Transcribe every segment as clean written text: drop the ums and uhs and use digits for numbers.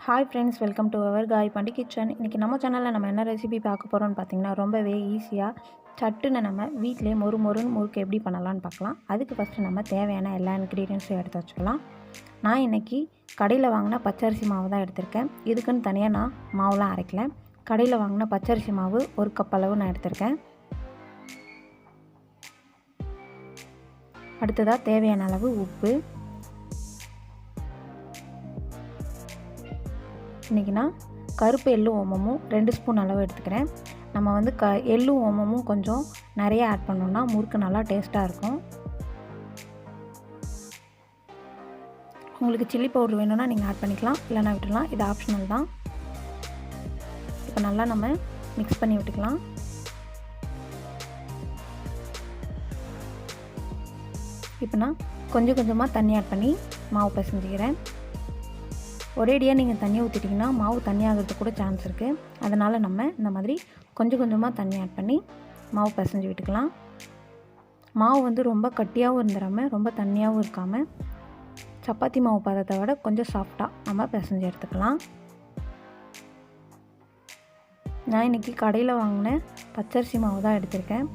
Hi friends, welcome to our Kai Pandi kitchen. இன்றைக்கி நம்ம சேனலில் நம்ம என்ன ரெசிபி பார்க்க போகிறோம்னு பார்த்தீங்கன்னா, ரொம்பவே ஈஸியாக சட்டுன்னு நம்ம வீட்டிலே மொறுன்னு முறுக்கு எப்படி பண்ணலான்னு பார்க்கலாம். அதுக்கு ஃபஸ்ட்டு நம்ம தேவையான எல்லா இன்க்ரீடியன்ஸும் எடுத்து வச்சுக்கலாம். நான் இன்றைக்கி கடையில் வாங்கின பச்சரிசி மாவு தான் எடுத்திருக்கேன். இதுக்குன்னு தனியாக நான் மாவுலாம் அரைக்கல. கடையில் வாங்கின பச்சரிசி மாவு 1 கப் அளவு நான் எடுத்திருக்கேன். அடுத்ததாக தேவையான அளவு உப்பு. இன்றைக்கி நான் கருப்பு எள்ளு ஓமமும் 2 ஸ்பூன் அளவு எடுத்துக்கிறேன். நம்ம வந்து எள்ளும் ஓமமும் கொஞ்சம் நிறைய ஆட் பண்ணோம்னா முறுக்கு நல்லா டேஸ்ட்டாக இருக்கும். உங்களுக்கு சில்லி பவுடர் வேணும்னா நீங்கள் ஆட் பண்ணிக்கலாம், இல்லைனா விட்டுடலாம். இது ஆப்ஷனல் தான். இப்போ நல்லா நம்ம மிக்ஸ் பண்ணி விட்டுக்கலாம். இப்போ நான் கொஞ்சம் கொஞ்சமாக தண்ணி ஆட் பண்ணி மாவு பிசைஞ்சிக்கிறேன். ஒரேடியாக நீங்கள் தண்ணி ஊற்றிட்டிங்கன்னா மாவு தண்ணி ஆகிறதுக்கு கூட சான்ஸ் இருக்குது. அதனால் நம்ம இந்த மாதிரி கொஞ்சம் கொஞ்சமாக தண்ணி ஆட் பண்ணி மாவு பிசைஞ்சு விட்டுக்கலாம். மாவு வந்து ரொம்ப கட்டியாகவும் இருந்துடாமல் ரொம்ப தண்ணியாகவும் இருக்காமல் சப்பாத்தி மாவு பதத்தை விட கொஞ்சம் சாஃப்டாக நம்ம பிசைஞ்சு எடுத்துக்கலாம். நான் இன்றைக்கி கடையில் வாங்கின பச்சரிசி மாவு தான் எடுத்திருக்கேன்.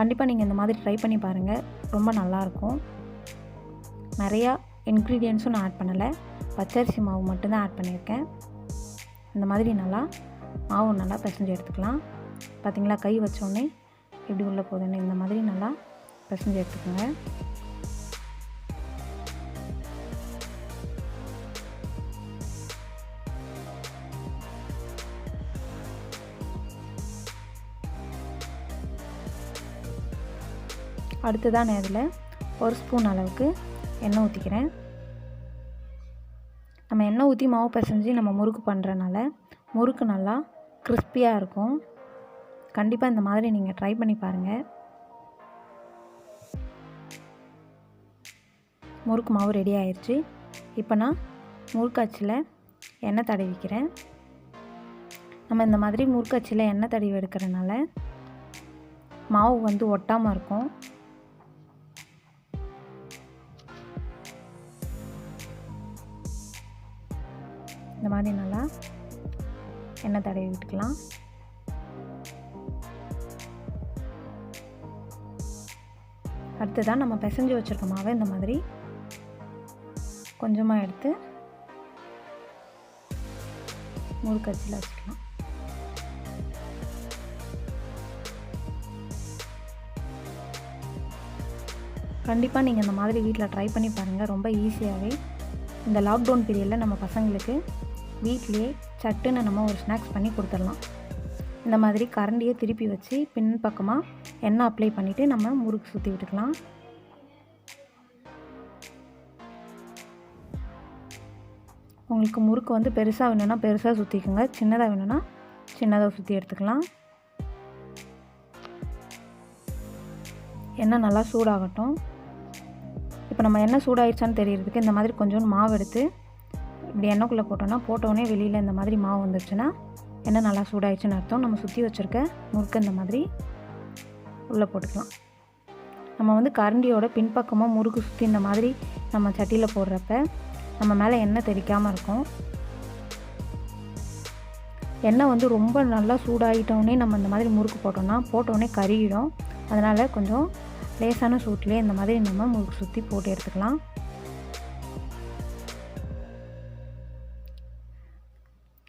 கண்டிப்பாக நீங்கள் இந்த மாதிரி ட்ரை பண்ணி பாருங்கள், ரொம்ப நல்லாயிருக்கும். நிறையா இன்க்ரீடியன்ஸும் நான் ஆட் பண்ணலை, பச்சரிசி மாவு மட்டும்தான் ஆட் பண்ணியிருக்கேன். இந்த மாதிரி மாவு நல்லா பிசைஞ்சு எடுத்துக்கலாம். பார்த்திங்களா, கை வச்சோடனே எப்படி உள்ளே போகுதுன்னு இந்த மாதிரி நல்லா பிசைஞ்சு எடுத்துக்கோங்க. அடுத்ததான் நான் இதில் 1 ஸ்பூன் அளவுக்கு எண்ணெய் ஊற்றிக்கிறேன். நம்ம எண்ணெய் ஊற்றி மாவு பிசைஞ்சு நம்ம முறுக்கு பண்ணுறனால முறுக்கு நல்லா கிறிஸ்பியாக இருக்கும். கண்டிப்பாக இந்த மாதிரி நீங்கள் ட்ரை பண்ணி பாருங்கள். முறுக்கு மாவு ரெடி ஆயிடுச்சு. இப்போ நான் முறுக்கு அச்சில் எண்ணெய் தடவிக்கிறேன். நம்ம இந்த மாதிரி முறுக்கு அச்சில் எண்ணெய் தடவி எடுக்கிறனால மாவு வந்து ஒட்டாமல் இருக்கும். இந்த மாதிரி நல்லா எண்ணெய் தடவி விட்டுக்கலாம். அடுத்ததான் நம்ம பிசைஞ்சு வச்சுருக்க மாவை இந்த மாதிரி கொஞ்சமாக எடுத்து முறுக்கு அச்சில் வச்சுக்கலாம். கண்டிப்பாக நீங்கள் இந்த மாதிரி வீட்டில் ட்ரை பண்ணி பாருங்கள், ரொம்ப ஈஸியாகவே. இந்த லாக்டவுன் பீரியடில் நம்ம பசங்களுக்கு வீட்டிலே சட்டுன்னு நம்ம ஒரு ஸ்நாக்ஸ் பண்ணி கொடுத்துடலாம். இந்த மாதிரி கரண்டியை திருப்பி வச்சு பின் பக்கமாக எண்ணெய் அப்ளை பண்ணிவிட்டு நம்ம முறுக்கு சுற்றி விட்டுக்கலாம். உங்களுக்கு முறுக்கு வந்து பெருசாக வேணும்னா பெருசாக சுற்றிக்குங்க, சின்னதாக வேணும்னா சின்னதாக சுற்றி எடுத்துக்கலாம். எண்ணெய் நல்லா சூடாகட்டும். இப்போ நம்ம எண்ணெய் சூடாகிடுச்சான்னு தெரியறதுக்கு இந்த மாதிரி கொஞ்சம் மாவு எடுத்து இப்படி எண்ணெய்க்குள்ளே போட்டோன்னே வெளியில் இந்த மாதிரி மாவு வந்துடுச்சுன்னா எண்ணெய் நல்லா சூடாகிடுச்சுன்னு அர்த்தம். நம்ம சுற்றி வச்சுருக்க முறுக்கு இந்த மாதிரி உள்ளே போட்டுக்கலாம். நம்ம வந்து கரண்டியோட பின்பக்கமாக முறுக்கு சுற்றி இந்த மாதிரி நம்ம சட்டியில் போடுறப்ப நம்ம மேலே எண்ணெய் தெறிக்காமல் இருக்கும். எண்ணெய் வந்து ரொம்ப நல்லா சூடாகிட்டோன்னே நம்ம இந்த மாதிரி முறுக்கு போட்டோன்னே கருகிடும். அதனால் கொஞ்சம் லேசான சூட்லேயே இந்த மாதிரி நம்ம முறுக்கு சுற்றி போட்டு எடுத்துக்கலாம்.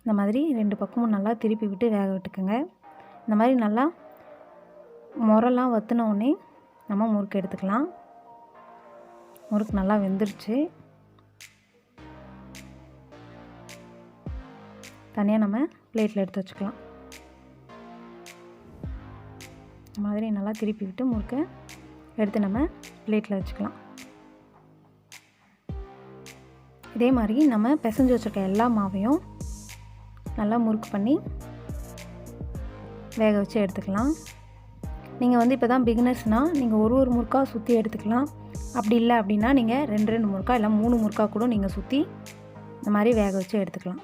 இந்த மாதிரி 2 பக்கமும் நல்லா திருப்பி விட்டு வேக விட்டுக்குங்க. இந்த மாதிரி நல்லா முறைலாம் வற்றினோடனே நம்ம முறுக்கு எடுத்துக்கலாம். முறுக்கு நல்லா வெந்துருச்சு. தனியாக நம்ம பிளேட்டில் எடுத்து வச்சுக்கலாம். இந்த மாதிரி நல்லா திருப்பி விட்டு முறுக்கை எடுத்து நம்ம பிளேட்டில் வச்சுக்கலாம். இதே மாதிரி நம்ம பிசைஞ்சு வச்சுருக்க எல்லா மாவையும் நல்லா முறுக்கு பண்ணி வேக வச்சு எடுத்துக்கலாம். நீங்கள் வந்து இப்போ தான் பிகினர்ஸ்னால் நீங்கள் ஒரு முறுக்காக சுற்றி எடுத்துக்கலாம். அப்படி இல்லை அப்படின்னா நீங்கள் 2 முறுக்கா இல்லை 3 முறுக்கா கூட நீங்கள் சுற்றி இந்த மாதிரி வேக வச்சு எடுத்துக்கலாம்.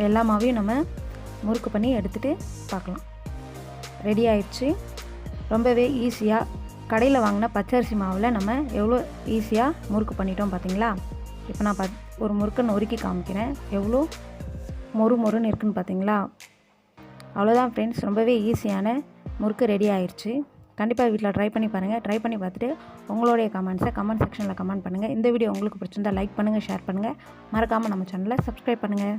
எல்லா மாவையும் நம்ம முறுக்கு பண்ணி எடுத்துகிட்டு பார்க்கலாம். ரெடி ஆயிடுச்சு. ரொம்பவே ஈஸியாக கடையில் வாங்கின பச்சரிசி மாவில் நம்ம எவ்வளோ ஈஸியாக முறுக்கு பண்ணிட்டோம் பார்த்தீங்களா. இப்போ நான் ஒரு முறுக்கை நொறுக்கி காமிக்கிறேன். எவ்வளோ மொறுன்னு இருக்குன்னு பார்த்தீங்களா. அவ்வளோதான் ஃப்ரெண்ட்ஸ், ரொம்பவே ஈஸியான முறுக்கு ரெடி ஆயிடுச்சு. கண்டிப்பாக வீட்டில் ட்ரை பண்ணி பாருங்கள். ட்ரை பண்ணி பார்த்துட்டு உங்களுடைய கமெண்ட்ஸை கமெண்ட் செக்ஷனில் கமெண்ட் பண்ணுங்கள். இந்த வீடியோ உங்களுக்கு பிடிச்சிருந்தால் லைக் பண்ணுங்கள், ஷேர் பண்ணுங்கள். மறக்காமல் நம்ம சேனலை சப்ஸ்கிரைப் பண்ணுங்கள்.